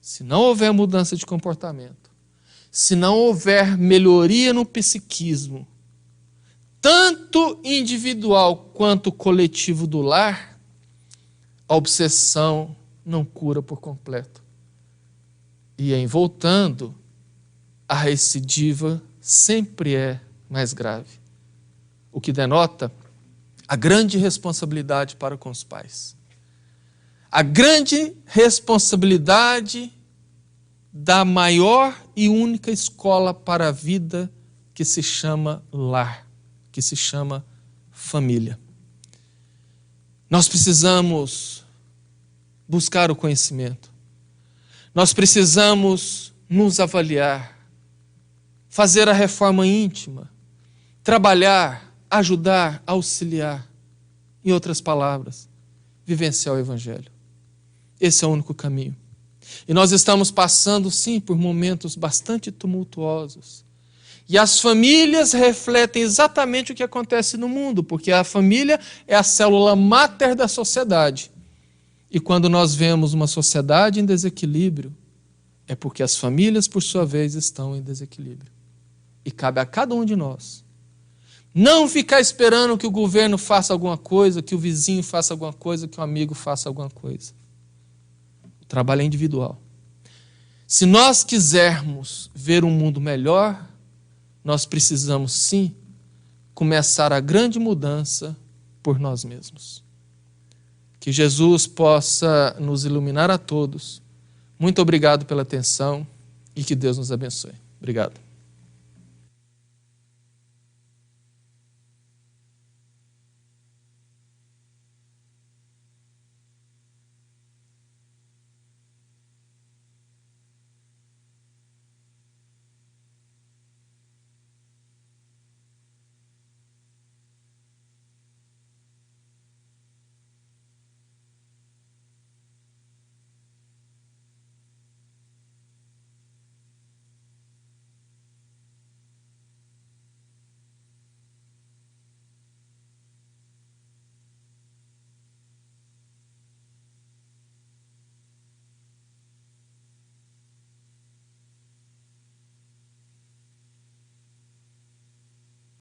se não houver mudança de comportamento, se não houver melhoria no psiquismo, tanto individual quanto coletivo do lar, a obsessão não cura por completo. E em voltando, a recidiva sempre é mais grave. O que denota a grande responsabilidade para com os pais. A grande responsabilidade da maior e única escola para a vida que se chama lar, que se chama família. Nós precisamos buscar o conhecimento. Nós precisamos nos avaliar, fazer a reforma íntima, trabalhar, ajudar, auxiliar. Em outras palavras, vivenciar o Evangelho. Esse é o único caminho. E nós estamos passando, sim, por momentos bastante tumultuosos. E as famílias refletem exatamente o que acontece no mundo, porque a família é a célula máter da sociedade. E quando nós vemos uma sociedade em desequilíbrio, é porque as famílias, por sua vez, estão em desequilíbrio. E cabe a cada um de nós não ficar esperando que o governo faça alguma coisa, que o vizinho faça alguma coisa, que o amigo faça alguma coisa. O trabalho é individual. Se nós quisermos ver um mundo melhor, nós precisamos, sim, começar a grande mudança por nós mesmos. Que Jesus possa nos iluminar a todos, Muito obrigado pela atenção e que Deus nos abençoe. Obrigado.